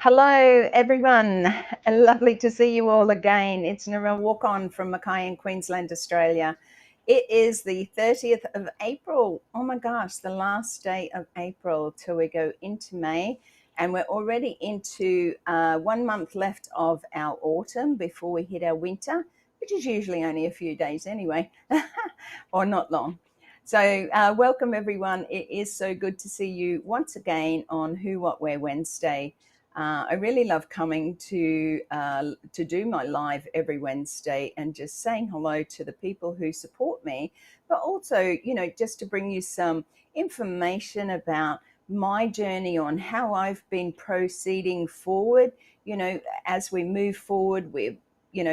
Hello, everyone. Lovely to see you all again. It's Narelle Warcon from Mackay in Queensland, Australia. It is the 30th of April. Oh my gosh, the last day of April till we go into May. And we're already into 1 month left of our autumn before we hit our winter, which is usually only a few days anyway, or not long. So welcome everyone. It is so good to see you once again on Who, What, Where Wednesday. I really love coming to do my live every Wednesday and just saying hello to the people who support me, but also, just to bring you some information about my journey on how I've been proceeding forward. As we move forward, we've,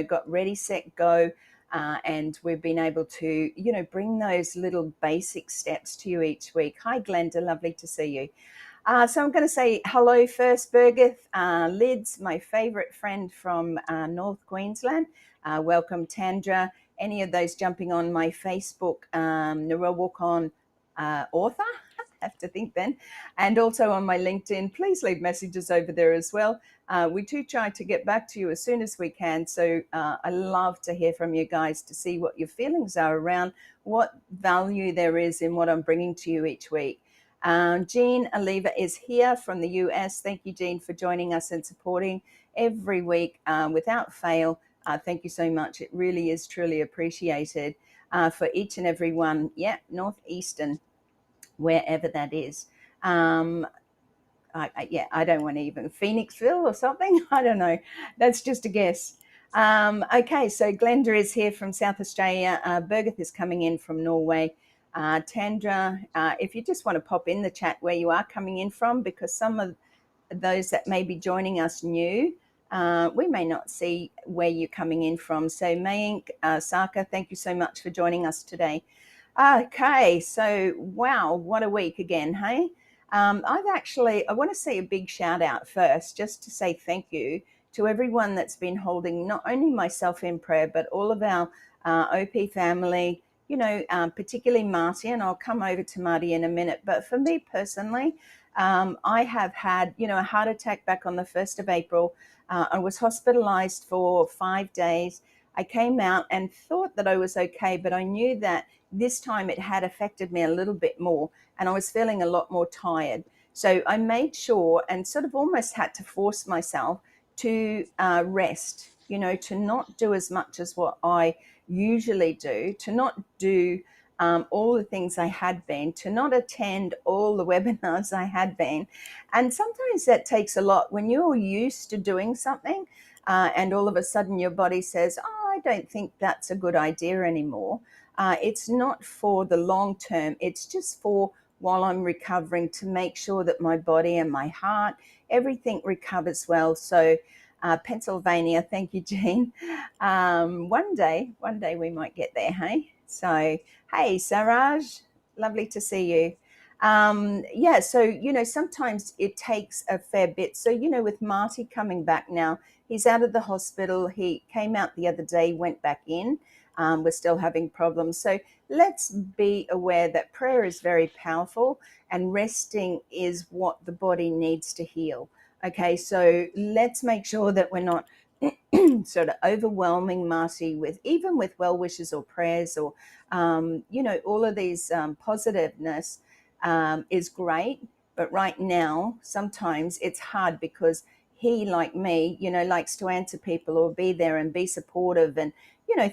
got ready, set, go. And we've been able to, bring those little basic steps to you each week. Hi, Glenda, lovely to see you. So I'm going to say hello first, Bergith, Lids, my favourite friend from North Queensland. Welcome, Tandra. Any of those jumping on my Facebook, Narelle Warcon author, have to think then. And also on my LinkedIn, please leave messages over there as well. We do try to get back to you as soon as we can. So I love to hear from you guys to see what your feelings are around what value there is in what I'm bringing to you each week. Jean Aliva is here from the US. Thank you, Jean, for joining us and supporting every week without fail. Thank you so much. It really is truly appreciated for each and every one. Yeah, Northeastern, wherever that is. I don't want to even Phoenixville or something. I don't know. That's just a guess. Okay, so Glenda is here from South Australia. Bergith is coming in from Norway. Tandra, if you just want to pop in the chat where you are coming in from, because some of those that may be joining us new, we may not see where you're coming in from. So Mayank, Saka, thank you so much for joining us today. Okay, so wow, what a week again, hey? I want to say a big shout out first, just to say thank you to everyone that's been holding not only myself in prayer, but all of our OP family, particularly Marty, and I'll come over to Marty in a minute. But for me personally, I have had, a heart attack back on the 1st of April. I was hospitalized for 5 days. I came out and thought that I was okay, but I knew that this time it had affected me a little bit more and I was feeling a lot more tired. So I made sure and sort of almost had to force myself to rest, to not do as much as what I usually do, to not do all the things I had been, to not attend all the webinars I had been. And sometimes that takes a lot when you're used to doing something and all of a sudden your body says, oh, I don't think that's a good idea anymore. It's not for the long term. It's just for while I'm recovering to make sure that my body and my heart, everything recovers well. So Pennsylvania, thank you, Jean. One day we might get there, hey? So, hey, Saraj, lovely to see you. So, sometimes it takes a fair bit. So, with Marty coming back now, he's out of the hospital. He came out the other day, went back in. We're still having problems. So let's be aware that prayer is very powerful and resting is what the body needs to heal. Okay, so let's make sure that we're not sort of overwhelming Marty with well wishes or prayers or, all of these positiveness is great. But right now, sometimes it's hard because he, like me, likes to answer people or be there and be supportive and,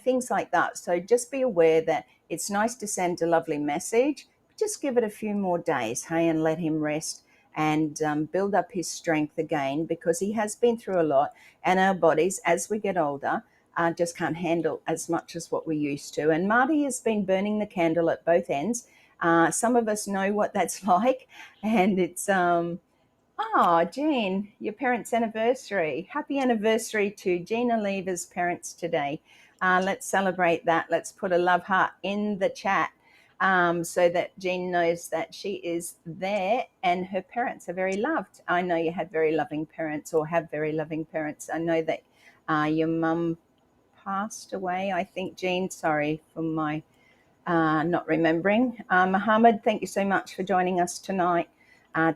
things like that. So just be aware that it's nice to send a lovely message, but just give it a few more days, hey, and let him rest and build up his strength again, because he has been through a lot, and our bodies, as we get older, just can't handle as much as what we used to. And Marty has been burning the candle at both ends. Some of us know what that's like, and it's Jean, your parents' anniversary. Happy anniversary to Jean Oliva's parents today. Let's celebrate that. Let's put a love heart in the chat so that Jean knows that she is there and her parents are very loved. I know you had very loving parents or have very loving parents. I know that your mum passed away, I think, Jean. Sorry for my not remembering. Mohammed, thank you so much for joining us tonight.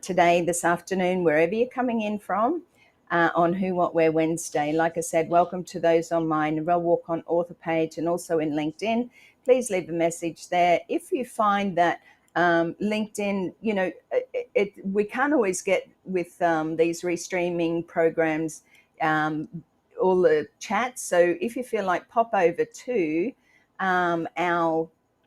Today, this afternoon, wherever you're coming in from. on Who, What, Where Wednesday. Like I said, welcome to those on my Narelle Warcon author page and also in LinkedIn. Please leave a message there. If you find that LinkedIn, we can't always get with these restreaming programs all the chats. So if you feel like, pop over to our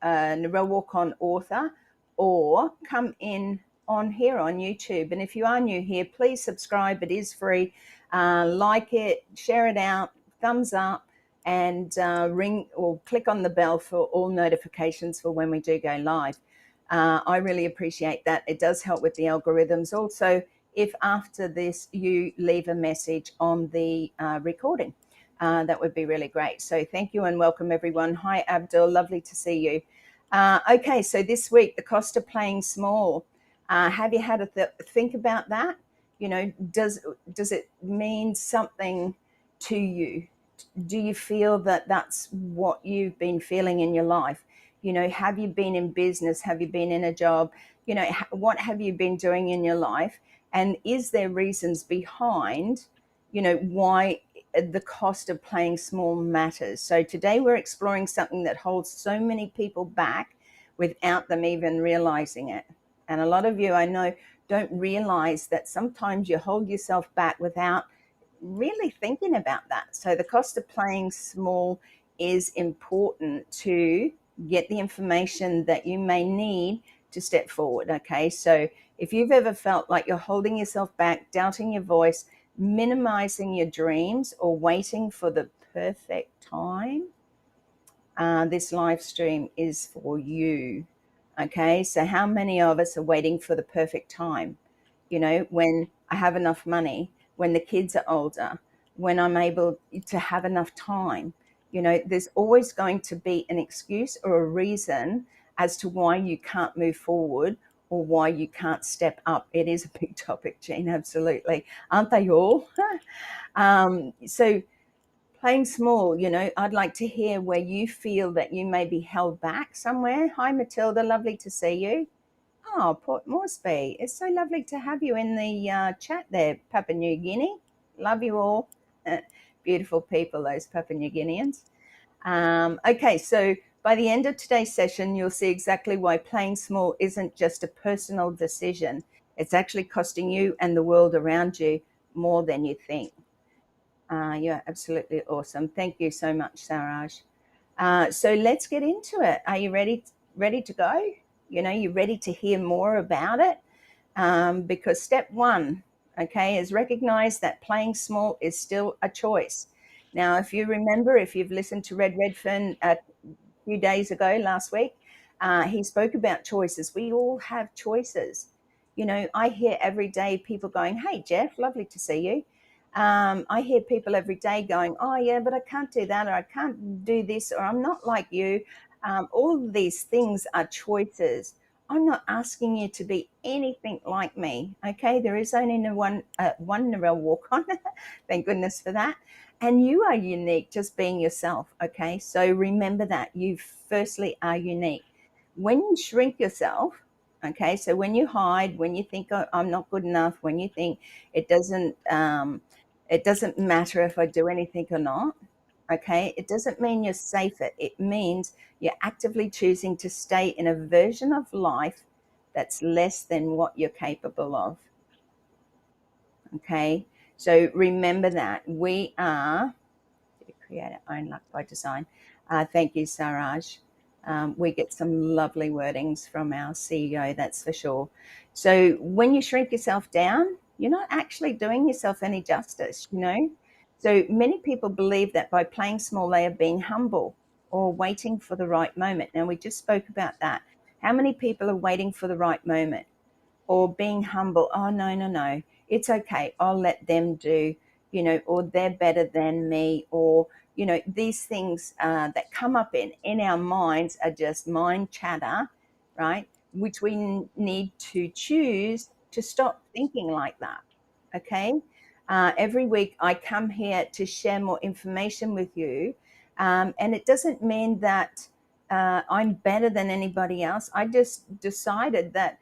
Narelle Warcon author, or come in on here on YouTube. And if you are new here, please subscribe. It is free. Like it, share it out, thumbs up, and ring or click on the bell for all notifications for when we do go live. I really appreciate that. It does help with the algorithms. Also, if after this you leave a message on the recording, that would be really great. So thank you and welcome everyone. Hi Abdul, lovely to see you. Okay, so this week, the cost of playing small. Have you had a think about that? Does it mean something to you? Do you feel that that's what you've been feeling in your life? Have you been in business? Have you been in a job? What have you been doing in your life? And is there reasons behind, why the cost of playing small matters? So today we're exploring something that holds so many people back without them even realizing it. And a lot of you, I know, don't realize that sometimes you hold yourself back without really thinking about that. So the cost of playing small is important to get the information that you may need to step forward. Okay, so if you've ever felt like you're holding yourself back, doubting your voice, minimizing your dreams, or waiting for the perfect time, this live stream is for you. Okay, so how many of us are waiting for the perfect time? When I have enough money, when the kids are older, when I'm able to have enough time. There's always going to be an excuse or a reason as to why you can't move forward or why you can't step up. It is a big topic, Jean, absolutely. Aren't they all? So playing small, I'd like to hear where you feel that you may be held back somewhere. Hi, Matilda, lovely to see you. Oh, Port Moresby, it's so lovely to have you in the chat there, Papua New Guinea. Love you all. Beautiful people, those Papua New Guineans. Okay, so by the end of today's session, you'll see exactly why playing small isn't just a personal decision. It's actually costing you and the world around you more than you think. You're absolutely awesome. Thank you so much, Saraj. So let's get into it. Are you ready to go? You ready to hear more about it? Because step one, okay, is recognize that playing small is still a choice. Now, if you remember, if you've listened to Red Redfern a few days ago, last week, he spoke about choices. We all have choices. I hear every day people going, "Hey, Jeff, lovely to see you." I hear people every day going, "Oh, yeah, but I can't do that, or I can't do this, or I'm not like you." All of these things are choices. I'm not asking you to be anything like me. Okay, there is only one Narelle Warcon. Thank goodness for that. And you are unique, just being yourself. Okay, so remember that you firstly are unique. When you shrink yourself, okay, so when you hide, when you think, "Oh, I'm not good enough," when you think it doesn't matter if I do anything or not. Okay, it doesn't mean you're safer. It means you're actively choosing to stay in a version of life that's less than what you're capable of. Okay, so remember that we are to create our own luck by design. Thank you, Saraj. We get some lovely wordings from our CEO, that's for sure. So when you shrink yourself down, you're not actually doing yourself any justice. So many people believe that by playing small, they are being humble or waiting for the right moment. Now, we just spoke about that. How many people are waiting for the right moment? Or being humble? Oh, no, no, no, it's okay, I'll let them do, or they're better than me, or these things that come up in our minds are just mind chatter, right? Which we need to choose to stop thinking like that. Okay, every week I come here to share more information with you, and it doesn't mean that I'm better than anybody else. I just decided that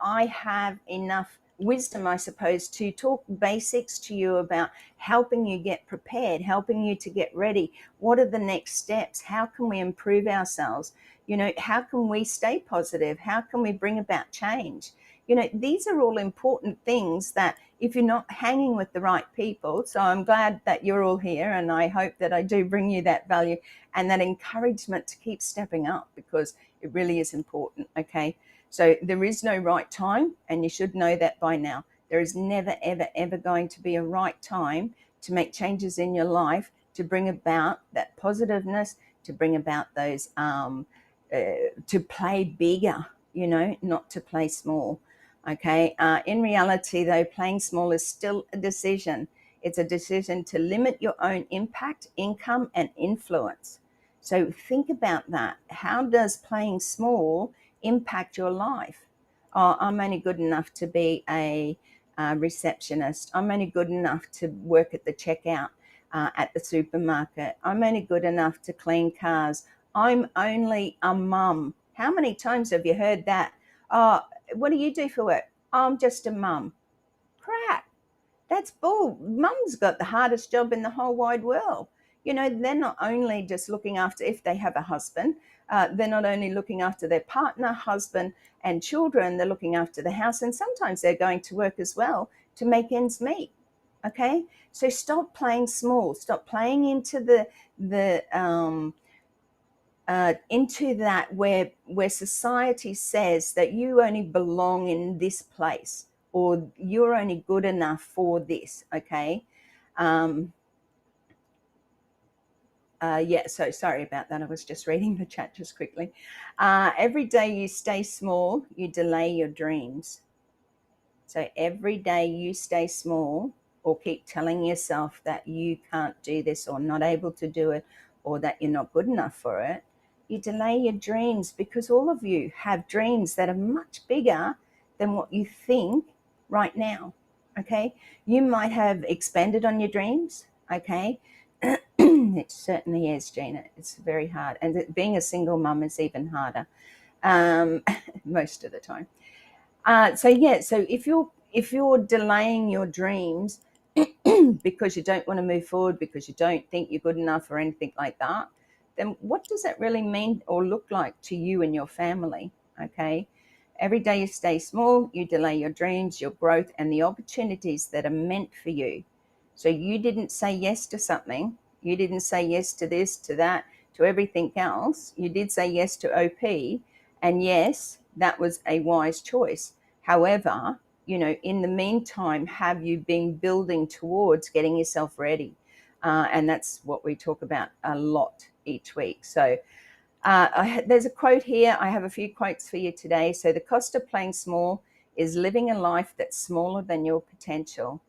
I have enough wisdom, I suppose, to talk basics to you about helping you get prepared, helping you to get ready. What are the next steps? How can we improve ourselves? How can we stay positive? How can we bring about change? These are all important things that if you're not hanging with the right people, so I'm glad that you're all here, and I hope that I do bring you that value and that encouragement to keep stepping up, because it really is important, okay? So there is no right time, and you should know that by now. There is never, ever, ever going to be a right time to make changes in your life, to bring about that positiveness, to bring about those, to play bigger, not to play small. Okay. In reality, though, playing small is still a decision. It's a decision to limit your own impact, income, and influence. So think about that. How does playing small impact your life? Oh, I'm only good enough to be a receptionist. I'm only good enough to work at the checkout at the supermarket. I'm only good enough to clean cars. I'm only a mum. How many times have you heard that? Oh, what do you do for work? I'm just a mum. Crap. That's bull. Mum's got the hardest job in the whole wide world. They're not only just looking after, if they have a husband, they're not only looking after their partner, husband, and children, they're looking after the house. And sometimes they're going to work as well to make ends meet. Okay. So stop playing small. Stop playing into into that where society says that you only belong in this place, or you're only good enough for this. Okay. Yeah, so sorry about that. I was just reading the chat just quickly. Every day you stay small, you delay your dreams. So every day you stay small, or keep telling yourself that you can't do this, or not able to do it, or that you're not good enough for it, you delay your dreams, because all of you have dreams that are much bigger than what you think right now. Okay. You might have expanded on your dreams. Okay. It certainly is, Gina. It's very hard. And being a single mum is even harder, most of the time. So if you're delaying your dreams because you don't want to move forward, because you don't think you're good enough or anything like that, then what does that really mean or look like to you and your family? Okay. Every day you stay small, you delay your dreams, your growth, and the opportunities that are meant for you. So you didn't say yes to something. You didn't say yes to this, to that, to everything else. You did say yes to OP. And yes, that was a wise choice. However, in the meantime, have you been building towards getting yourself ready? And that's what we talk about a lot each week. So there's a quote here. I have a few quotes for you today. So the cost of playing small is living a life that's smaller than your potential.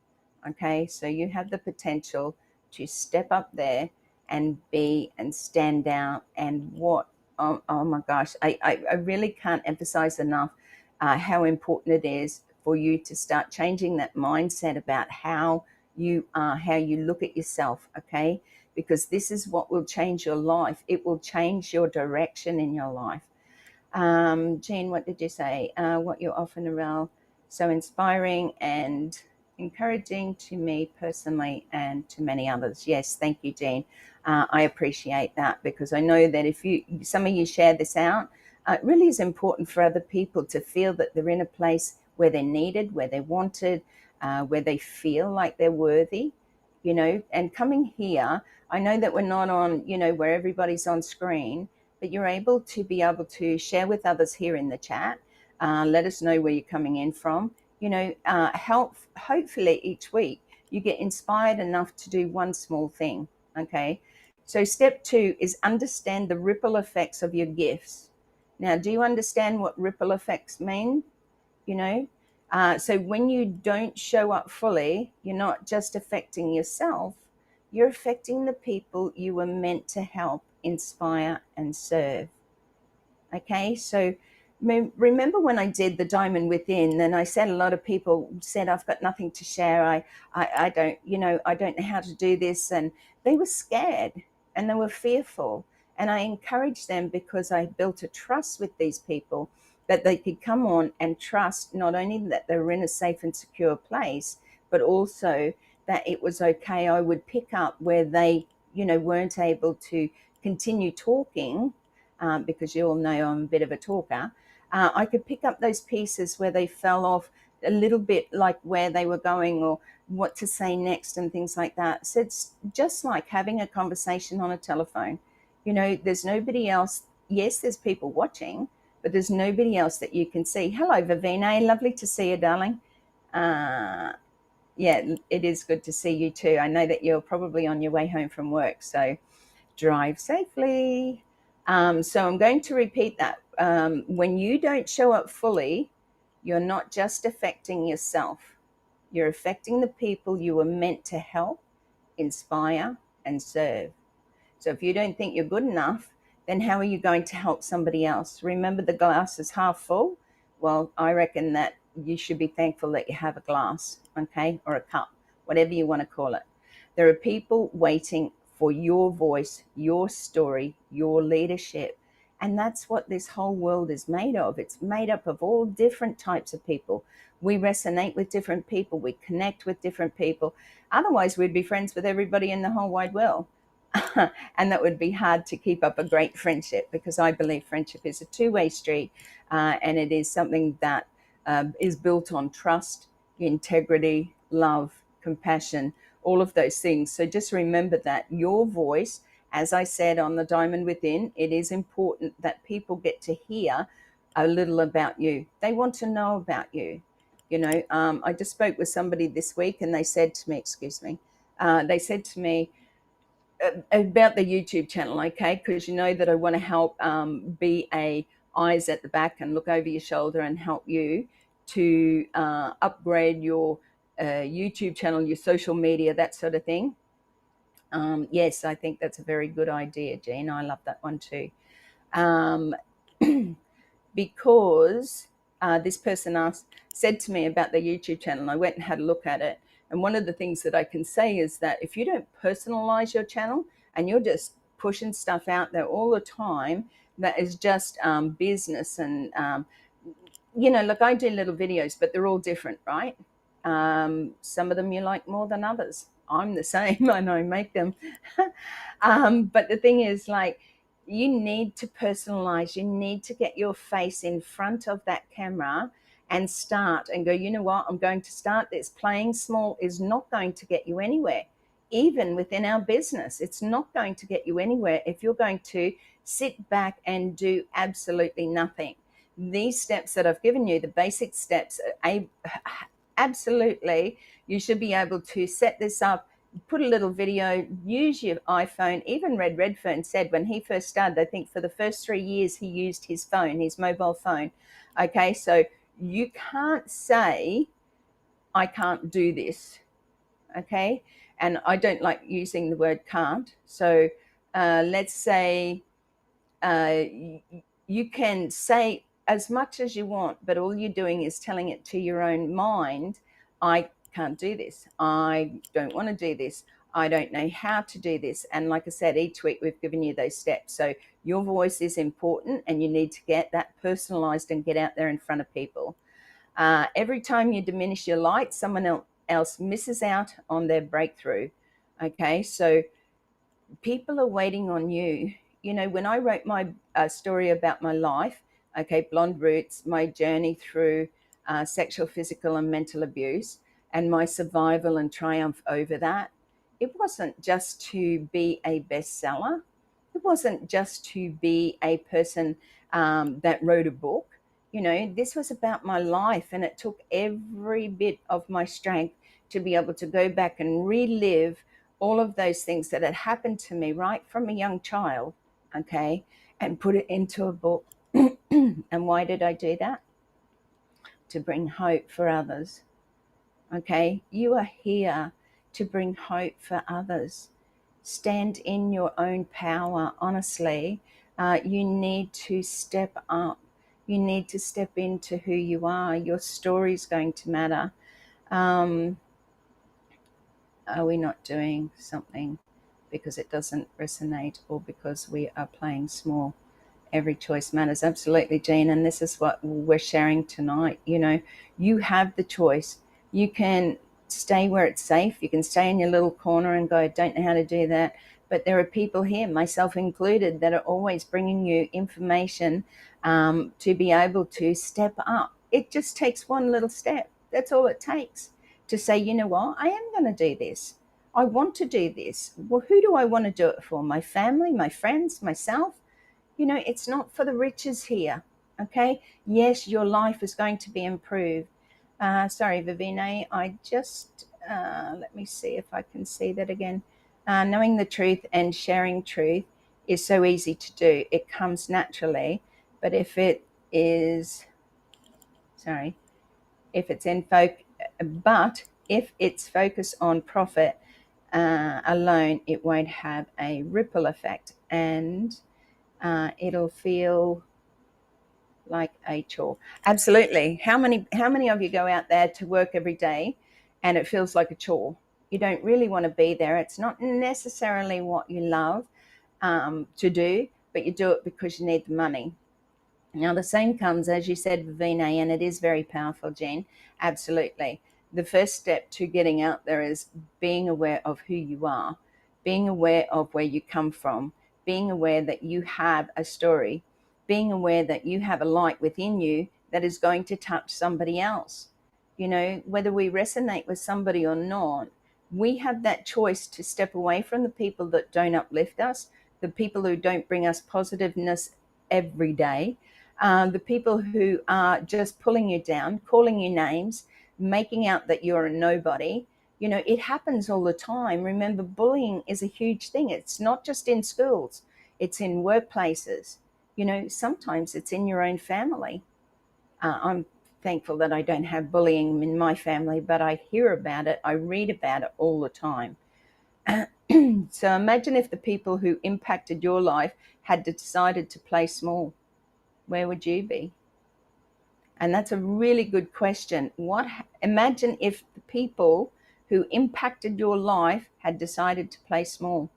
Okay, so you have the potential to step up there and be and stand out. And oh my gosh, I really can't emphasize enough how important it is for you to start changing that mindset about how you are, how you look at yourself. Okay, because this is what will change your life. It will change your direction in your life. Jean, what did you say? What you offer, Narelle, so inspiring and encouraging to me personally and to many others. Yes, thank you, Jean. I appreciate that, because I know that if some of you share this out, it really is important for other people to feel that they're in a place where they're needed, where they're wanted, where they feel like they're worthy, and coming here, I know that we're not on, where everybody's on screen, but you're able to share with others here in the chat. Let us know where you're coming in from. Hopefully each week you get inspired enough to do one small thing. Okay. So step 2 is understand the ripple effects of your gifts. Now, do you understand what ripple effects mean? So when you don't show up fully, you're not just affecting yourself, you're affecting the people you were meant to help, inspire, and serve. Okay, so remember when I did the Diamond Within, then I said a lot of people said, I've got nothing to share. I don't, I don't know how to do this. And they were scared and they were fearful. And I encouraged them because I built a trust with these people. that they could come on and trust not only that they were in a safe and secure place, but also that it was okay. I would pick up where they, weren't able to continue talking, because you all know I'm a bit of a talker. I could pick up those pieces where they fell off a little bit, like where they were going or what to say next and things like that. So it's just like having a conversation on a telephone. There's nobody else. Yes, there's people watching, but there's nobody else that you can see. Hello, Vivina. Lovely to see you, darling. Uh, yeah, it is good to see you too. I know that you're probably on your way home from work, so drive safely. So I'm going to repeat that. When you don't show up fully, you're not just affecting yourself, you're affecting the people you were meant to help, inspire, and serve. So if you don't think you're good enough, then how are you going to help somebody else? Remember, the glass is half full. Well, I reckon that you should be thankful that you have a glass, okay, or a cup, whatever you want to call it. There are people waiting for your voice, your story, your leadership. And that's what this whole world is made of. It's made up of all different types of people. We resonate with different people. We connect with different people. Otherwise, we'd be friends with everybody in the whole wide world. And that would be hard to keep up a great friendship, because I believe friendship is a two-way street, and it is something that is built on trust, integrity, love, compassion, all of those things. So just remember that your voice, as I said on the Diamond Within, it is important that people get to hear a little about you. They want to know about you. I just spoke with somebody this week, and they said to me, they said to me, about the YouTube channel, okay? Because you know that I want to help be a eyes at the back and look over your shoulder and help you to upgrade your YouTube channel, your social media, that sort of thing. Yes, I think that's a very good idea, Jean. I love that one too. Because this person said to me about the YouTube channel, I went and had a look at it. And one of the things that I can say is that if you don't personalize your channel and you're just pushing stuff out there all the time, that is just business. And, look, I do little videos, but they're all different, right? Some of them you like more than others. I'm the same, and I make them. But the thing is, like, you need to personalize. You need to get your face in front of that camera and start and go, you know what, I'm going to start this. Playing small is not going to get you anywhere. Even within our business, it's not going to get you anywhere if you're going to sit back and do absolutely nothing. These steps that I've given you, the basic steps, absolutely, you should be able to set this up, put a little video, use your iPhone. Even Redfern said when he first started, I think for the first 3 years, he used his phone, his mobile phone. Okay, so you can't say, I can't do this. Okay, and I don't like using the word can't. So let's say you can say as much as you want, but all you're doing is telling it to your own mind, I can't do this. I don't want to do this. I don't know how to do this. And like I said, each week we've given you those steps. So your voice is important, and you need to get that personalized and get out there in front of people. Every time you diminish your light, someone else misses out on their breakthrough. Okay, so people are waiting on you. When I wrote my story about my life, okay, Blonde Roots, my journey through sexual, physical, and mental abuse, and my survival and triumph over that, it wasn't just to be a bestseller. It wasn't just to be a person that wrote a book. This was about my life, and it took every bit of my strength to be able to go back and relive all of those things that had happened to me right from a young child, okay, and put it into a book. And why did I do that? To bring hope for others. Okay, you are here to bring hope for others. Stand in your own power. Honestly, you need to step up. You need to step into who you are. Your story is going to matter. Are we not doing something because it doesn't resonate, or because we are playing small? Every choice matters. Absolutely, Jean. And this is what we're sharing tonight. You know, you have the choice. You can stay where it's safe. You can stay in your little corner and go, I don't know how to do that. But there are people here, myself included, that are always bringing you information to be able to step up. It just takes one little step. That's all it takes to say, you know what, I am going to do this. I want to do this. Well, who do I want to do it for? My family, my friends, myself? You know, it's not for the riches here. Okay. Yes, your life is going to be improved. Sorry, Vivine, I just, let me see if I can see that again. Knowing the truth and sharing truth is so easy to do. It comes naturally. But if it is, sorry, if it's in but if it's focused on profit alone, it won't have a ripple effect, and it'll feel like a chore. Absolutely. How many of you go out there to work every day and it feels like a chore? You don't really want to be there. It's not necessarily what you love to do, but you do it because you need the money. Now, the same comes, as you said, Vivine, and it is very powerful, Jen. Absolutely. The first step to getting out there is being aware of who you are, being aware of where you come from, being aware that you have a story, being aware that you have a light within you that is going to touch somebody else. You know, whether we resonate with somebody or not, we have that choice to step away from the people that don't uplift us, the people who don't bring us positiveness every day, the people who are just pulling you down, calling you names, making out that you're a nobody. You know, it happens all the time. Remember, bullying is a huge thing. It's not just in schools, it's in workplaces. You know, sometimes it's in your own family. I'm thankful that I don't have bullying in my family, but I hear about it, I read about it all the time. So imagine if the people who impacted your life had decided to play small. Where would you be? And that's a really good question. Imagine if the people who impacted your life had decided to play small.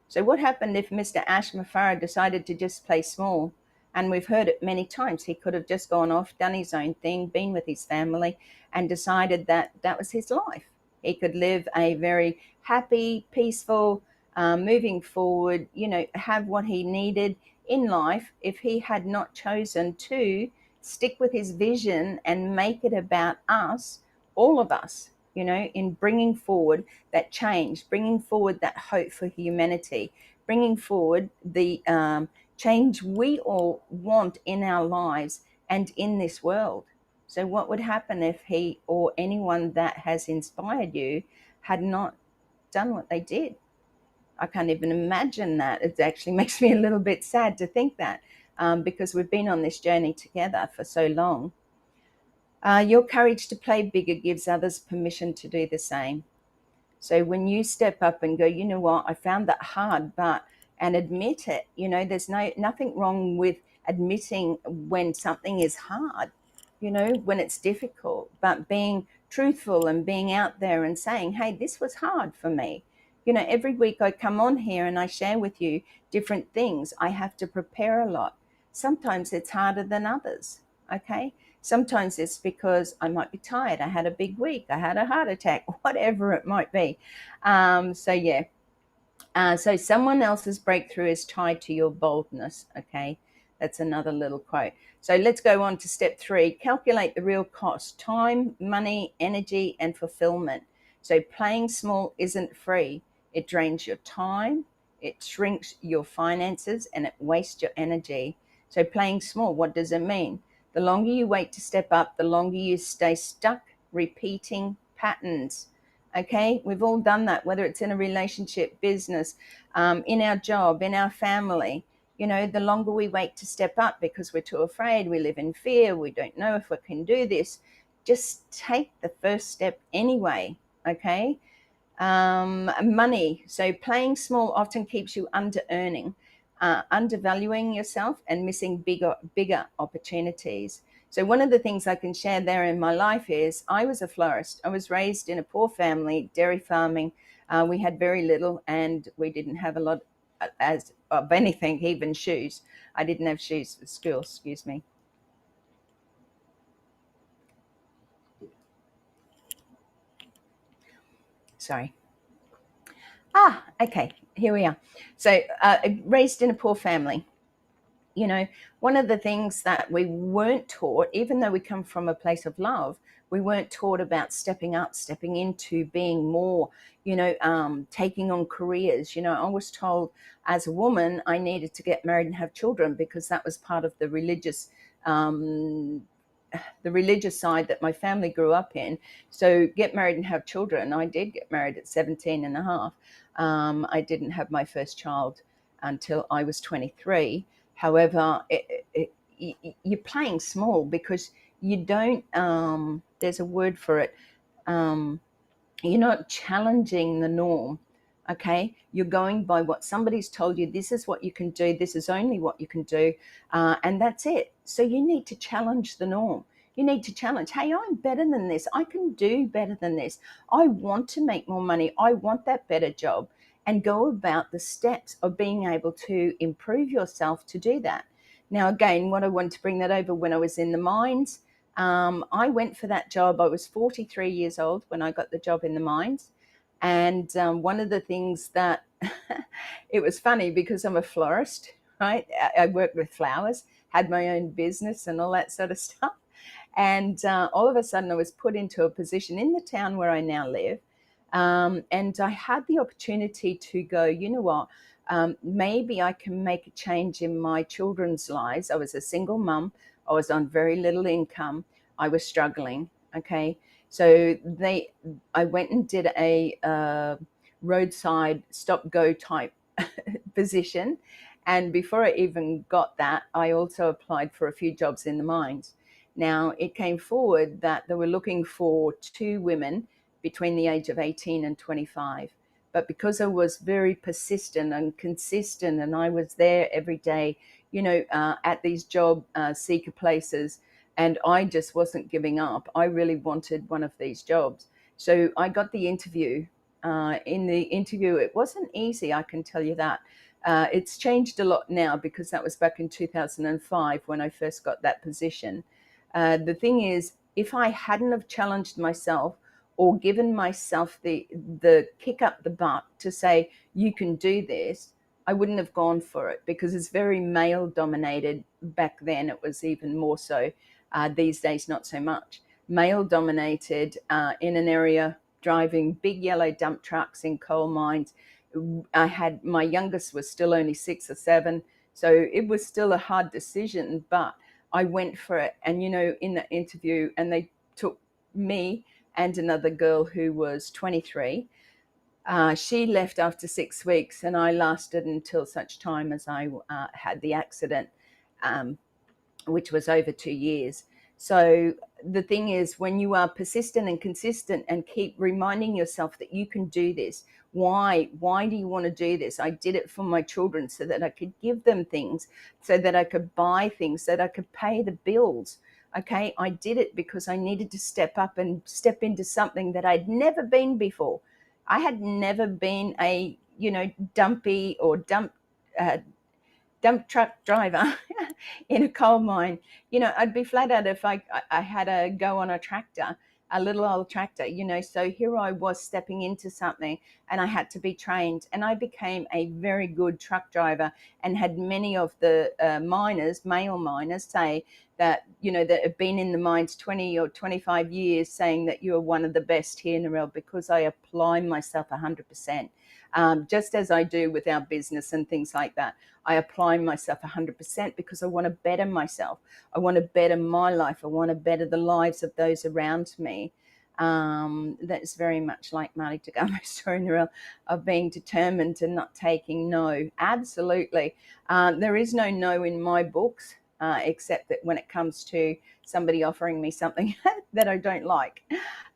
So what happened if Mr. Ash Mafara decided to just play small? And we've heard it many times. He could have just gone off, done his own thing, been with his family, and decided that that was his life. He could live a very happy, peaceful, moving forward, you know, have what he needed in life if he had not chosen to stick with his vision and make it about us, all of us, you know, in bringing forward that change, bringing forward that hope for humanity, bringing forward the change we all want in our lives and in this world. So, what would happen if he or anyone that has inspired you had not done what they did? I can't even imagine that. It actually makes me a little bit sad to think that, because we've been on this journey together for so long. Your courage to play bigger gives others permission to do the same. So when you step up and go, you know what, I found that hard, and admit it, you know, there's nothing wrong with admitting when something is hard, you know, when it's difficult, but being truthful and being out there and saying, hey, this was hard for me. You know, every week I come on here and I share with you different things. I have to prepare a lot. Sometimes it's harder than others. Okay. Sometimes it's because I might be tired. I had a big week. I had a heart attack, whatever it might be. So, yeah. So someone else's breakthrough is tied to your boldness. Okay. That's another little quote. So let's go on to step 3. Calculate the real cost: time, money, energy, and fulfillment. So playing small isn't free. It drains your time, it shrinks your finances, and it wastes your energy. So playing small, what does it mean? The longer you wait to step up, the longer you stay stuck repeating patterns. Okay, we've all done that, whether it's in a relationship, business, in our job, in our family. You know, the longer we wait to step up because we're too afraid, we live in fear, we don't know if we can do this, just take the first step anyway. Okay. Money. So playing small often keeps you under earning, undervaluing yourself, and missing bigger opportunities. So one of the things I can share there in my life is I was a florist. I was raised in a poor family, dairy farming. We had very little, and we didn't have a lot as of anything, even shoes. I didn't have shoes for school, excuse me. Sorry. Okay, here we are. So raised in a poor family. You know, one of the things that we weren't taught, even though we come from a place of love, we weren't taught about stepping up, stepping into being more, taking on careers. I was told as a woman I needed to get married and have children because that was part of um, the religious side that my family grew up in. So get married and have children. I did get married at 17 and a half. I didn't have my first child until I was 23. However, you're playing small because you don't, there's a word for it, you're not challenging the norm. Okay, you're going by what somebody's told you. This is what you can do, this is only what you can do, and that's it. So you need to challenge the norm. You need to challenge, hey, I'm better than this, I can do better than this, I want to make more money, I want that better job, and go about the steps of being able to improve yourself to do that. Now again, what I want to bring that over, when I was in the mines, I went for that job. I was 43 years old when I got the job in the mines. And one of the things that it was funny because I'm a florist, right? I worked with flowers, had my own business and all that sort of stuff. And all of a sudden I was put into a position in the town where I now live. And I had the opportunity to go, you know what, maybe I can make a change in my children's lives. I was a single mum. I was on very little income. I was struggling. Okay. So I went and did a roadside stop go type position. And before I even got that, I also applied for a few jobs in the mines. Now, it came forward that they were looking for 2 women between the age of 18 and 25. But because I was very persistent and consistent, and I was there every day, at these job seeker places, and I just wasn't giving up. I really wanted one of these jobs. So I got the interview. In the interview, it wasn't easy, I can tell you that. It's changed a lot now because that was back in 2005 when I first got that position. The thing is, if I hadn't have challenged myself or given myself the kick up the butt to say, you can do this, I wouldn't have gone for it because it's very male dominated. Back then it was even more so. These days, not so much. Male dominated in an area driving big yellow dump trucks in coal mines. My youngest was still only 6 or 7. So it was still a hard decision, but I went for it. And, in the interview, and they took me and another girl who was 23. She left after 6 weeks, and I lasted until such time as I had the accident, which was over 2 years. So the thing is, when you are persistent and consistent and keep reminding yourself that you can do this, why do you want to do this? I did it for my children so that I could give them things, so that I could buy things, so that I could pay the bills. Okay, I did it because I needed to step up and step into something that I'd never been before. I had never been a dumpy or dump truck driver in a coal mine. I'd be flat out if I had to go on a tractor, a little old tractor, So here I was stepping into something, and I had to be trained. And I became a very good truck driver, and had many of the male miners, say that, that have been in the mines 20 or 25 years, saying that you're one of the best here, Narelle, because I apply myself 100%. Just as I do with our business and things like that. I apply myself 100% because I want to better myself. I want to better my life. I want to better the lives of those around me. That's very much like Marty Tagamo's story, Narelle, of being determined and not taking no. Absolutely. There is no no in my books, except that when it comes to somebody offering me something that I don't like.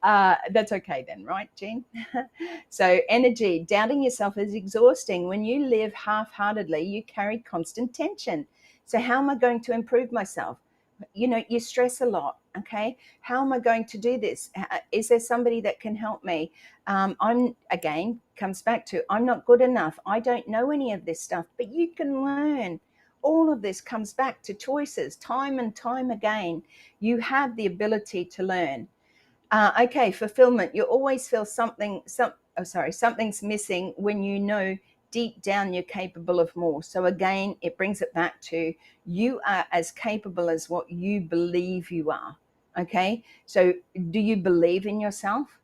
That's okay then, right, Jean? So energy, doubting yourself is exhausting. When you live half-heartedly, you carry constant tension. So how am I going to improve myself? You stress a lot. Okay, how am I going to do this? Is there somebody that can help me? I'm, again, comes back to, I'm not good enough, I don't know any of this stuff. But you can learn. All of this comes back to choices. Time and time again, you have the ability to learn. Okay, fulfillment. You always feel something's missing when you know deep down you're capable of more. So again, it brings it back to, you are as capable as what you believe you are. Okay, so do you believe in yourself?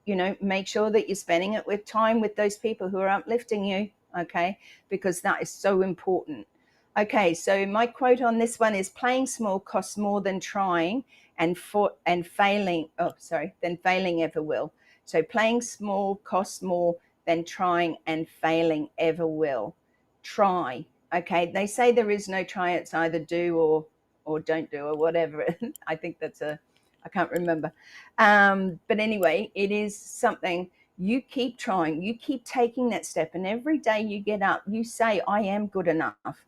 Make sure that you're spending it with time with those people who are uplifting you. Okay, because that is so important. Okay, so my quote on this one is, playing small costs more than trying, and failing, than failing ever will. So playing small costs more than trying, and failing ever will. Try. Okay, they say there is no try, it's either do or don't do, or whatever. I think I can't remember. But anyway, it is something. You keep trying, you keep taking that step, and every day you get up, you say, I am good enough.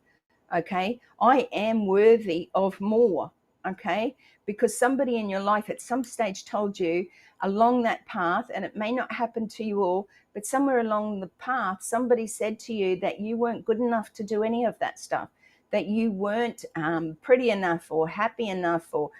Okay, I am worthy of more. Okay, because somebody in your life at some stage told you along that path, and it may not happen to you all, but somewhere along the path, somebody said to you that you weren't good enough to do any of that stuff, that you weren't pretty enough, or happy enough, or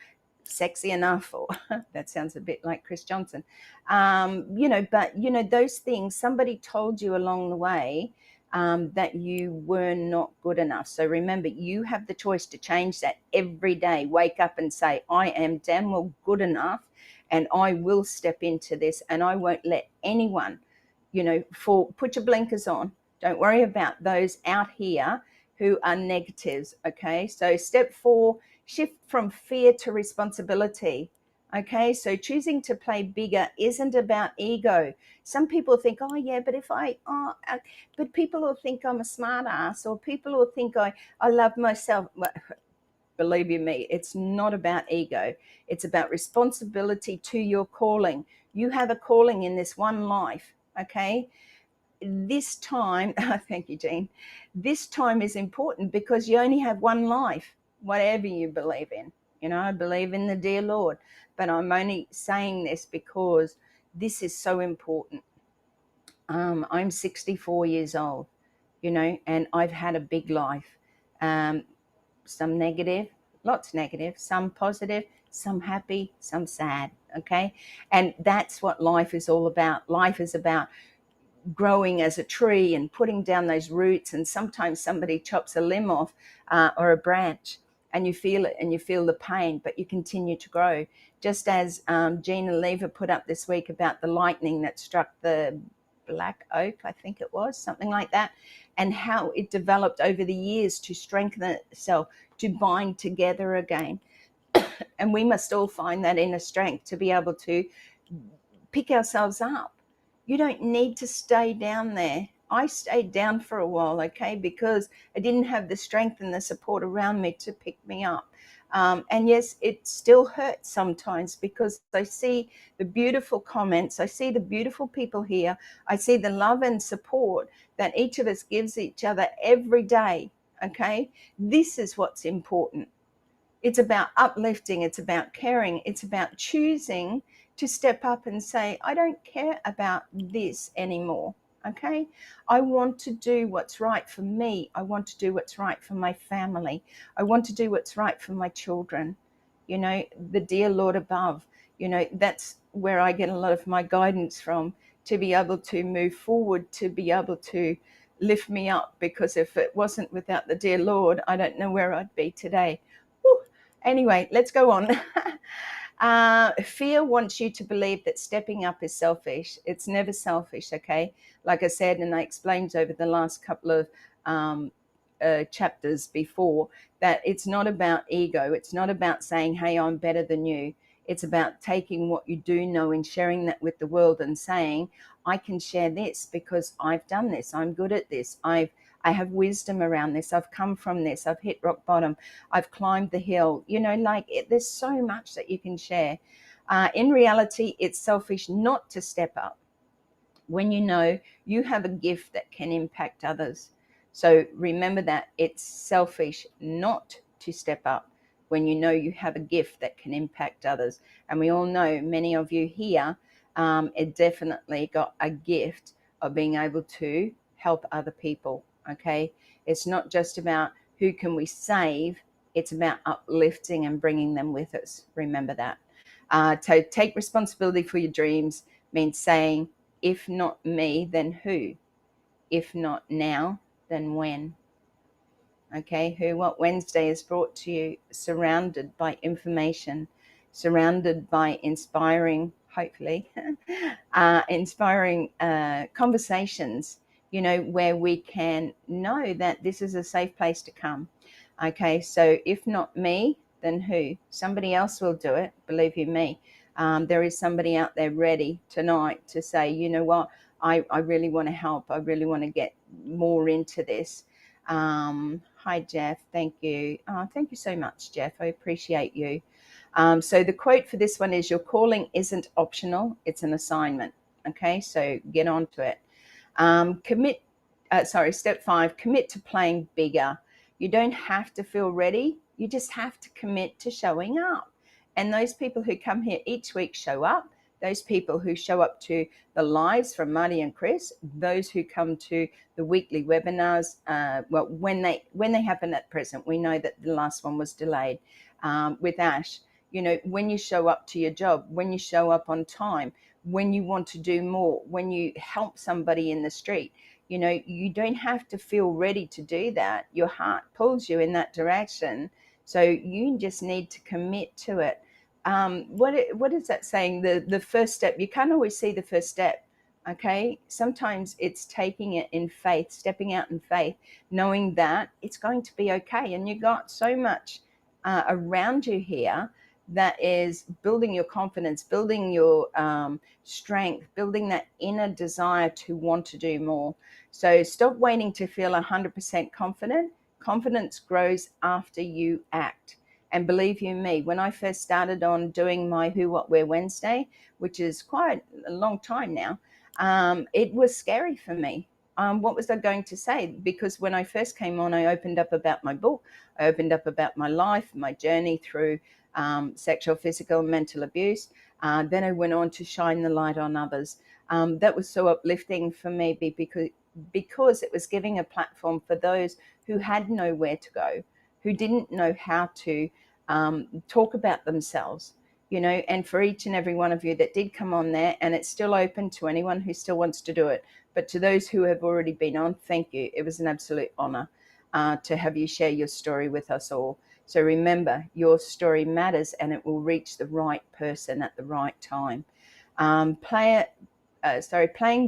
sexy enough, or that sounds a bit like Chris Johnson, but those things somebody told you along the way, that you were not good enough. So remember, you have the choice to change that every day. Wake up and say, I am damn well good enough, and I will step into this, and I won't let anyone, put your blinkers on. Don't worry about those out here who are negatives. Okay, so step 4, shift from fear to responsibility. Okay, so choosing to play bigger isn't about ego. Some people think, oh yeah, but but people will think I'm a smart ass, or people will think I love myself. Well, believe you me, it's not about ego. It's about responsibility to your calling. You have a calling in this one life. Okay, this time, thank you, Jean. This time is important because you only have one life, whatever you believe in. I believe in the dear Lord, but I'm only saying this because this is so important. I'm 64 years old, and I've had a big life. Some negative, lots negative, some positive, some happy, some sad. Okay, and that's what life is all about. Life is about growing as a tree and putting down those roots, and sometimes somebody chops a limb off, or a branch, and you feel it, and you feel the pain, but you continue to grow. Just as Gina Lever put up this week about the lightning that struck the black oak, I think it was, something like that, and how it developed over the years to strengthen itself, to bind together again. And we must all find that inner strength to be able to pick ourselves up. You don't need to stay down there. I stayed down for a while, okay, because I didn't have the strength and the support around me to pick me up. And yes, it still hurts sometimes, because I see the beautiful comments, I see the beautiful people here, I see the love and support that each of us gives each other every day, okay? This is what's important. It's about uplifting, it's about caring, it's about choosing to step up and say, I don't care about this anymore. Okay, I want to do what's right for me. I want to do what's right for my family. I want to do what's right for my children. The dear Lord above, that's where I get a lot of my guidance from, to be able to move forward, to be able to lift me up, because if it wasn't without the dear Lord, I don't know where I'd be today. Whew. Anyway, let's go on. Fear wants you to believe that stepping up is selfish. It's never selfish, okay? Like I said, and I explained over the last couple of chapters before, that it's not about ego. It's not about saying, hey, I'm better than you. It's about taking what you do know and sharing that with the world, and saying, I can share this because I've done this. I'm good at this. I have wisdom around this. I've come from this. I've hit rock bottom. I've climbed the hill. There's so much that you can share. In reality, it's selfish not to step up when you know you have a gift that can impact others. So remember that it's selfish not to step up. when you know you have a gift that can impact others. And we all know, many of you here, it definitely got a gift of being able to help other people. Okay, it's not just about who can we save, it's about uplifting and bringing them with us. Remember that. To take responsibility for your dreams means saying, if not me, then who? If not now, then when? Okay, Who What Wednesday is brought to you surrounded by information, surrounded by inspiring, hopefully, inspiring conversations, where we can know that this is a safe place to come. Okay, so if not me, then who? Somebody else will do it, believe you me. There is somebody out there ready tonight to say, you know what, I really want to help. I really want to get more into this. Hi, Jeff. Thank you. Thank you so much, Jeff. I appreciate you. So the quote for this one is, your calling isn't optional, it's an assignment. Okay, so get on to it. Step 5, commit to playing bigger. You don't have to feel ready. You just have to commit to showing up. And those people who come here each week show up. Those people who show up to the lives from Marty and Chris, those who come to the weekly webinars, when they happen at present, we know that the last one was delayed with Ash. When you show up to your job, when you show up on time, when you want to do more, when you help somebody in the street, you don't have to feel ready to do that. Your heart pulls you in that direction. So you just need to commit to it. What is that saying? The first step, you can't always see the first step. Okay. Sometimes it's taking it in faith, stepping out in faith, knowing that it's going to be okay. And you got so much around you here that is building your confidence, building your strength, building that inner desire to want to do more. So stop waiting to feel 100% confident. Confidence grows after you act. And believe you me, when I first started on doing my Who, What, Where Wednesday, which is quite a long time now, it was scary for me. What was I going to say? Because when I first came on, I opened up about my book. I opened up about my life, my journey through sexual, physical, and mental abuse. Then I went on to shine the light on others. That was so uplifting for me because it was giving a platform for those who had nowhere to go, who didn't know how to talk about themselves, and for each and every one of you that did come on there, and it's still open to anyone who still wants to do it. But to those who have already been on, thank you. It was an absolute honor to have you share your story with us all. So remember, your story matters and it will reach the right person at the right time. Playing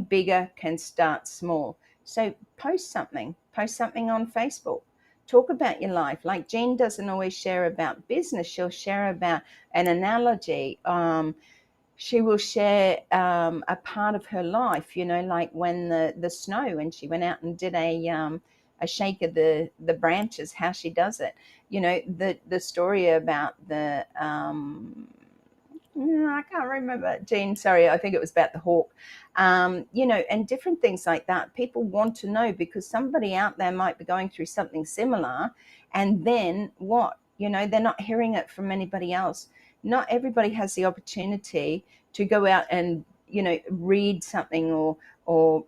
bigger can start small. So post something on Facebook. Talk about your life. Like Jean doesn't always share about business. She'll share about an analogy. She will share a part of her life, like when the snow, and she went out and did a shake of the branches, how she does it. The story about the I can't remember, Jean, sorry, I think it was about the hawk, and different things like that. People want to know because somebody out there might be going through something similar, and then what? They're not hearing it from anybody else. Not everybody has the opportunity to go out and, read something or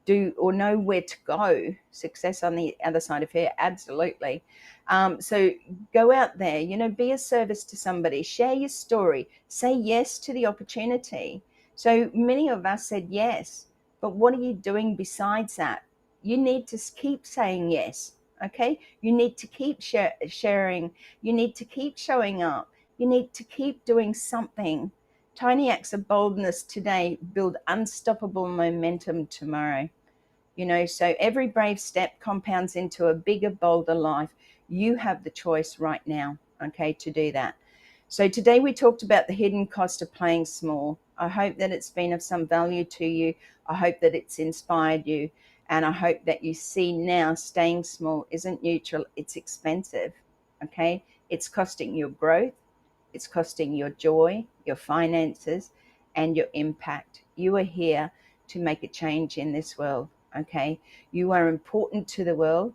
do or know where to go. Success on the other side of here, absolutely. So go out there, be a service to somebody, share your story, say yes to the opportunity. So many of us said yes, but what are you doing besides that? You need to keep saying yes. Okay, you need to keep sharing. You need to keep showing up. You need to keep doing something. Tiny acts of boldness today build unstoppable momentum tomorrow. So every brave step compounds into a bigger, bolder life. You have the choice right now, okay, to do that. So today we talked about the hidden cost of playing small. I hope that it's been of some value to you. I hope that it's inspired you. And I hope that you see now staying small isn't neutral, it's expensive, okay? It's costing your growth, it's costing your joy, your finances, and your impact. You are here to make a change in this world, okay? You are important to the world.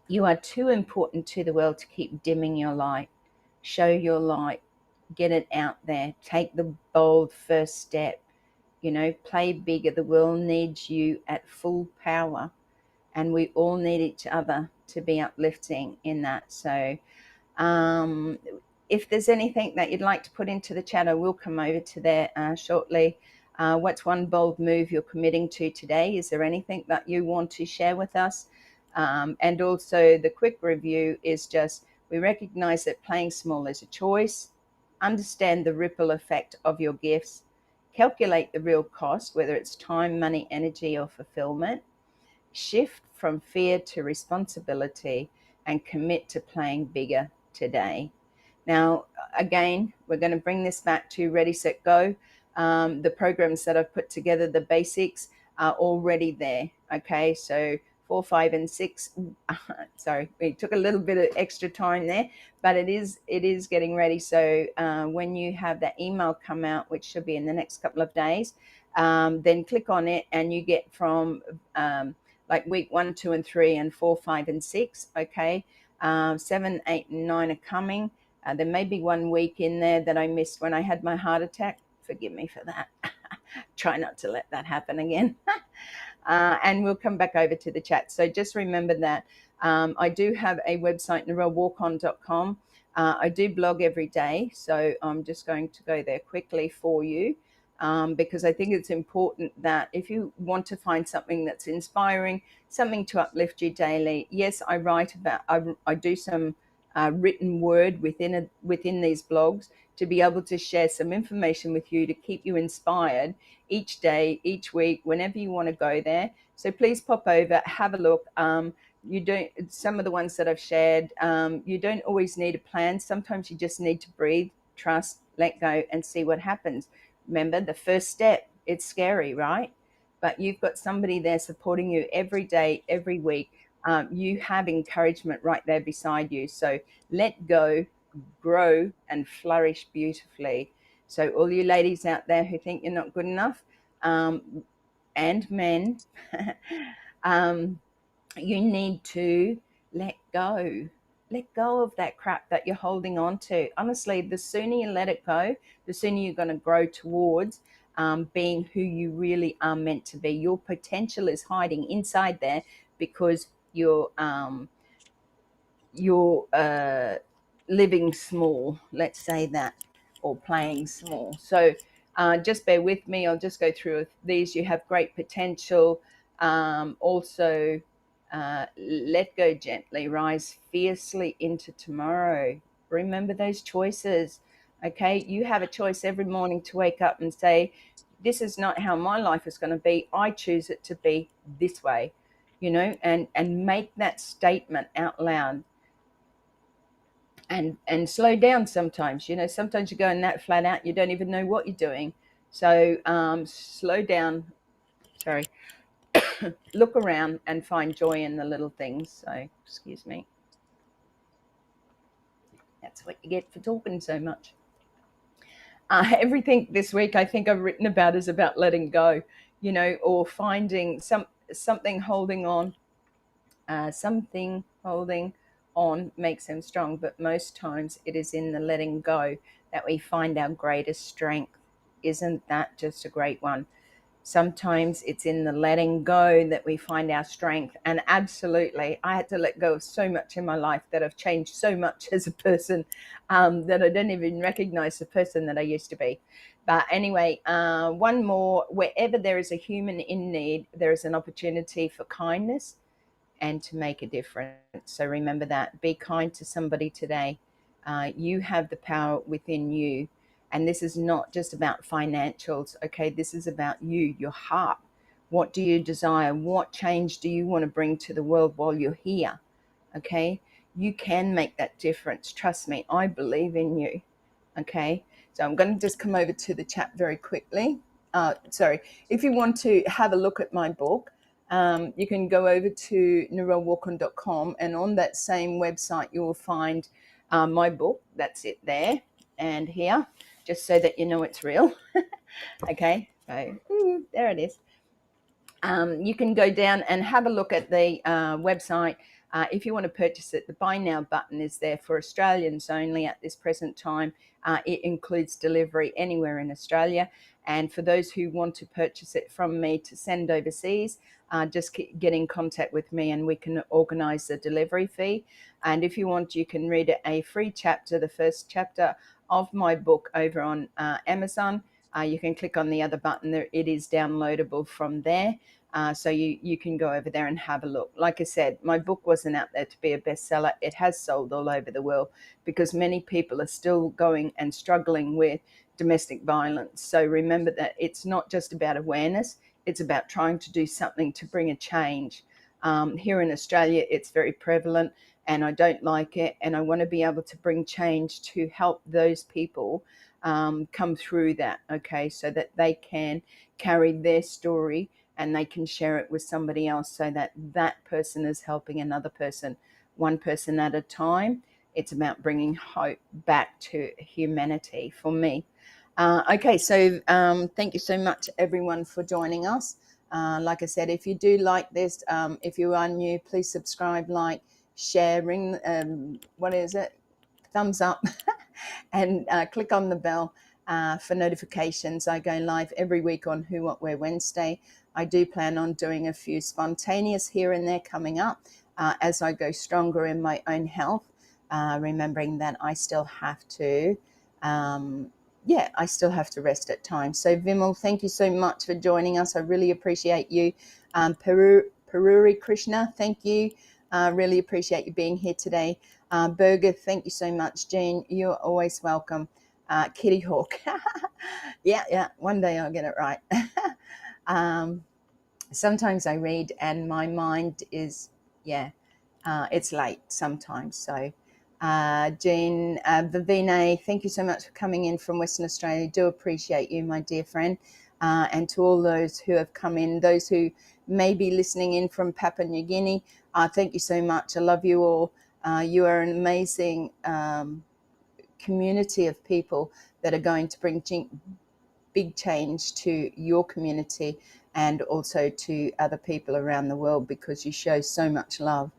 You are too important to the world to keep dimming your light. Show your light, get it out there, take the bold first step, play bigger. The world needs you at full power, and we all need each other to be uplifting in that. So um, if there's anything that you'd like to put into the chat, I will come over to there shortly. What's one bold move you're committing to today? Is there anything that you want to share with us? And also the quick review is just, we recognize that playing small is a choice. Understand the ripple effect of your gifts. Calculate the real cost, whether it's time, money, energy, or fulfillment. Shift from fear to responsibility and commit to playing bigger today. Now, again, we're going to bring this back to Ready, Set, Go. The programs that I've put together, the basics, are already there. Okay, so 4, 5, and 6. Sorry, we took a little bit of extra time there, but it is getting ready. So when you have that email come out, which should be in the next couple of days, then click on it, and you get from like week 1, 2, and 3, and 4, 5, and 6. Okay, 7, 8, and 9 are coming. There may be 1 week in there that I missed when I had my heart attack. Forgive me for that. Try not to let that happen again. And we'll come back over to the chat. So just remember that I do have a website, narellewarcon.com. I do blog every day, so I'm just going to go there quickly for you, because I think it's important that if you want to find something that's inspiring, something to uplift you daily. Yes, I write about, I do some written word within these blogs to be able to share some information with you to keep you inspired each day, each week, whenever you want to go there. So please pop over, have a look. You don't, some of the ones that I've shared, you don't always need a plan. Sometimes you just need to breathe, trust, let go, and see what happens. Remember, the first step, it's scary, right? But you've got somebody there supporting you every day, every week. You have encouragement right there beside you. So let go, grow, and flourish beautifully. So all you ladies out there who think you're not good enough, and men, you need to let go. Let go of that crap that you're holding on to. Honestly, the sooner you let it go, the sooner you're going to grow towards being who you really are meant to be. Your potential is hiding inside there because you're living small, let's say that, or playing small. So just bear with me. I'll just go through these. You have great potential. Also, let go gently, rise fiercely into tomorrow. Remember those choices. Okay, you have a choice every morning to wake up and say, this is not how my life is going to be. I choose it to be this way, and make that statement out loud. And slow down sometimes. Sometimes you're going that flat out, you don't even know what you're doing. So slow down. Sorry. Look around and find joy in the little things. So excuse me. That's what you get for talking so much. Everything this week I think I've written about is about letting go, or finding something holding on. Something holding on makes him strong, but most times it is in the letting go that we find our greatest strength. Isn't that just a great one? Sometimes it's in the letting go that we find our strength. And absolutely, I had to let go of so much in my life that I've changed so much as a person that I don't even recognize the person that I used to be. But anyway, one more. Wherever there is a human in need, there is an opportunity for kindness and to make a difference. So remember that. Be kind to somebody today. You have the power within you. And this is not just about financials, okay? This is about you, your heart. What do you desire? What change do you want to bring to the world while you're here, okay? You can make that difference. Trust me, I believe in you, okay? So I'm going to just come over to the chat very quickly. Sorry, if you want to have a look at my book, you can go over to narellewarcon.com, and on that same website you will find my book. That's it there and here, just so that you know it's real. Okay, so there it is. You can go down and have a look at the website. If you want to purchase it, the buy now button is there for Australians only at this present time. It includes delivery anywhere in Australia. And for those who want to purchase it from me to send overseas, just get in contact with me and we can organise the delivery fee. And if you want, you can read a free chapter, the first chapter of my book over on Amazon. You can click on the other button there. It is downloadable from there. So you can go over there and have a look. Like I said, my book wasn't out there to be a bestseller. It has sold all over the world because many people are still going and struggling with domestic violence. So remember that it's not just about awareness. It's about trying to do something to bring a change. Here in Australia, it's very prevalent and I don't like it. And I want to be able to bring change to help those people come through that, okay, so that they can carry their story and they can share it with somebody else so that that person is helping another person, one person at a time. It's about bringing hope back to humanity for me. Okay, so thank you so much, everyone, for joining us. Like I said, if you do like this, if you are new, please subscribe, like, share, ring, what is it? Thumbs up and click on the bell for notifications. I go live every week on Who, What, Where Wednesday. I do plan on doing a few spontaneous here and there coming up as I go stronger in my own health, remembering that I still have to, I still have to rest at times. So Vimal, thank you so much for joining us. I really appreciate you. Paruri Krishna, thank you. Really appreciate you being here today. Burger, thank you so much. Jean, you're always welcome. Kitty Hawk. Yeah, one day I'll get it right. Sometimes I read and my mind is, it's late sometimes. So Jean, Vivine, thank you so much for coming in from Western Australia. Do appreciate you, my dear friend. And to all those who have come in, those who may be listening in from Papua New Guinea, thank you so much. I love you all. You are an amazing community of people that are going to bring big change to your community and also to other people around the world because you show so much love.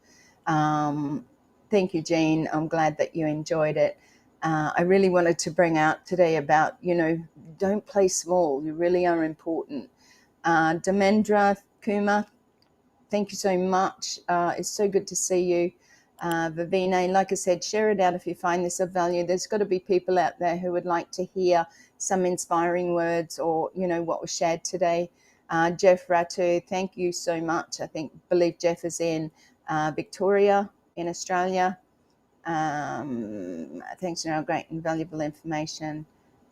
Thank you, Jean. I'm glad that you enjoyed it. I really wanted to bring out today about, don't play small. You really are important. Demendra Kumar, thank you so much. It's so good to see you. Vivine, like I said, share it out if you find this of value. There's got to be people out there who would like to hear some inspiring words or, what was shared today. Jeff Ratu, thank you so much. Believe Jeff is in Victoria in Australia. Thanks for our great and valuable information.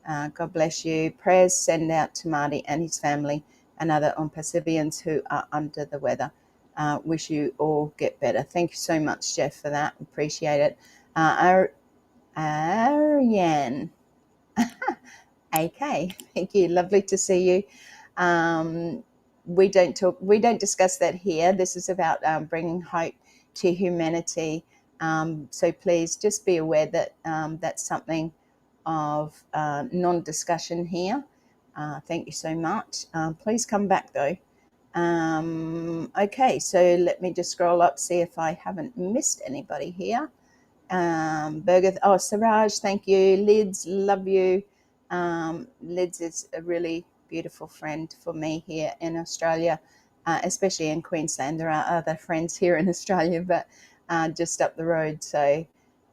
God bless you. Prayers send out to Marty and his family and other Pacifians who are under the weather. Wish you all get better. Thank you so much, Jeff, for that. Appreciate it. Ariane. AK, thank you. Lovely to see you. We don't discuss that here. This is about bringing hope to humanity. So please just be aware that that's something of non-discussion here. Thank you so much. Please come back though. Okay, so let me just scroll up, see if I haven't missed anybody here. Burger, Siraj, thank you. Lids, love you. Lids is a really beautiful friend for me here in Australia, especially in Queensland. There are other friends here in Australia, but just up the road. So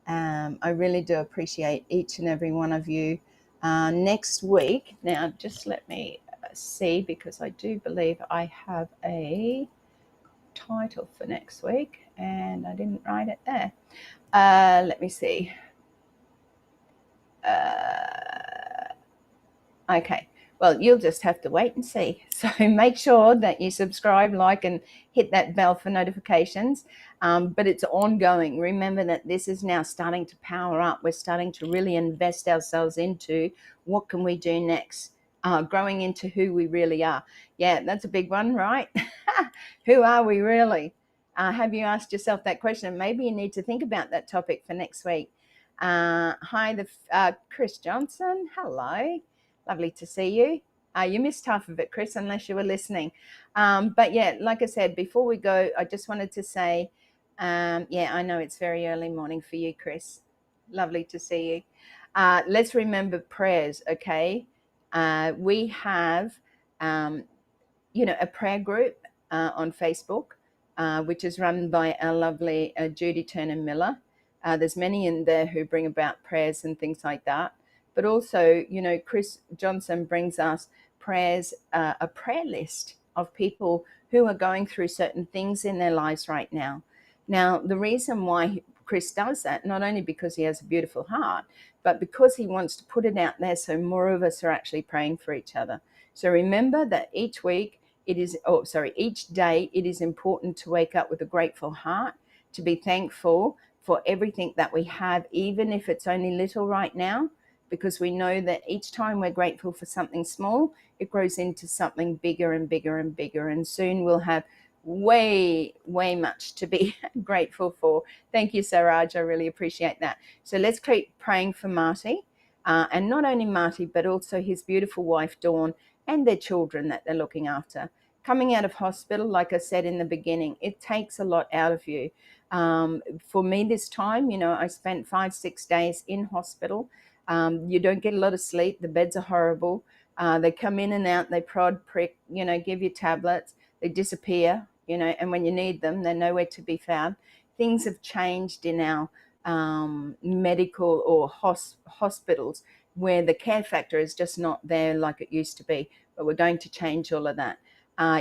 I really do appreciate each and every one of you. Next week, now just let me see, because I do believe I have a title for next week and I didn't write it there. Let me see. Okay, well, you'll just have to wait and see. So make sure that you subscribe, like, and hit that bell for notifications. But it's ongoing. Remember that this is now starting to power up. We're starting to really invest ourselves into what can we do next, growing into who we really are. Yeah, that's a big one, right? Who are we really? Have you asked yourself that question? Maybe you need to think about that topic for next week. Hi, Chris Johnson. Hello. Lovely to see you. You missed half of it, Chris, unless you were listening. But yeah, like I said, before we go, I just wanted to say Yeah, I know it's very early morning for you, Chris. Lovely to see you. Let's remember prayers, okay? We have, um, a prayer group on Facebook, which is run by our lovely Judy Turner Miller. There's many in there who bring about prayers and things like that. But also, Chris Johnson brings us prayers, a prayer list of people who are going through certain things in their lives right now. Now, the reason why Chris does that, not only because he has a beautiful heart, but because he wants to put it out there so more of us are actually praying for each other. So remember that each week, each day, it is important to wake up with a grateful heart, to be thankful for everything that we have, even if it's only little right now, because we know that each time we're grateful for something small, it grows into something bigger and bigger and bigger. And soon we'll have way, way much to be grateful for. Thank you, Saraj. I really appreciate that. So let's keep praying for Marty. And not only Marty, but also his beautiful wife, Dawn, and their children that they're looking after. Coming out of hospital, like I said in the beginning, it takes a lot out of you. For me this time, I spent 5-6 days in hospital. You don't get a lot of sleep. The beds are horrible. They come in and out, they prod, prick, give you tablets, they disappear, and when you need them, they're nowhere to be found. Things have changed in our medical or hospitals, where the care factor is just not there like it used to be. But we're going to change all of that.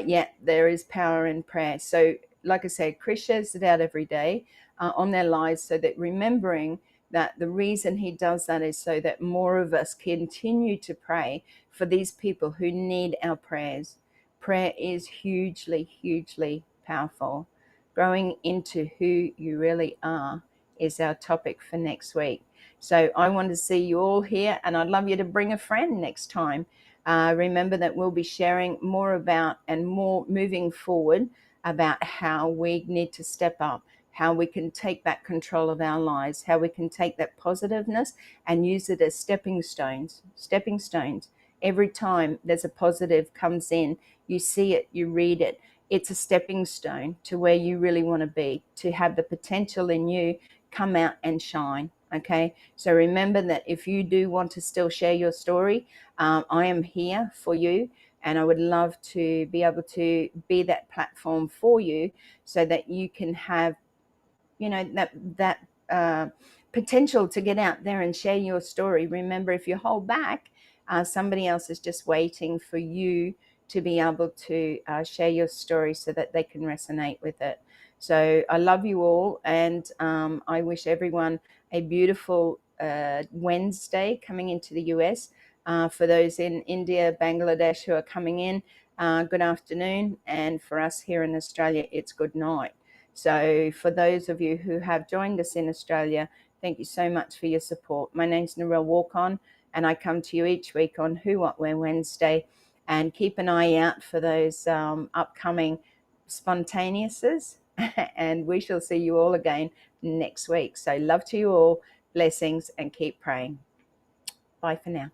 Yet there is power in prayer. So, like I said, Chris shares it out every day on their lives, so that remembering that the reason he does that is so that more of us continue to pray for these people who need our prayers. Prayer is hugely, hugely powerful. Growing into who you really are is our topic for next week. So I want to see you all here, and I'd love you to bring a friend next time. Remember that we'll be sharing more about and more moving forward about how we need to step up, how we can take back control of our lives, how we can take that positiveness and use it as stepping stones. Every time there's a positive comes in, you see it, you read it, it's a stepping stone to where you really want to be, to have the potential in you come out and shine. Okay, so remember that if you do want to still share your story, I am here for you, and I would love to be able to be that platform for you, so that you can have, that potential to get out there and share your story. Remember, if you hold back, somebody else is just waiting for you to be able to share your story so that they can resonate with it. So I love you all, and I wish everyone a beautiful Wednesday coming into the US. For those in India, Bangladesh who are coming in, good afternoon, and for us here in Australia, it's good night. So for those of you who have joined us in Australia, thank you so much for your support. My name's Narelle Warcon, and I come to you each week on Who, What, Where Wednesday. And keep an eye out for those upcoming spontaneuses. And we shall see you all again next week. So love to you all, blessings, and keep praying. Bye for now.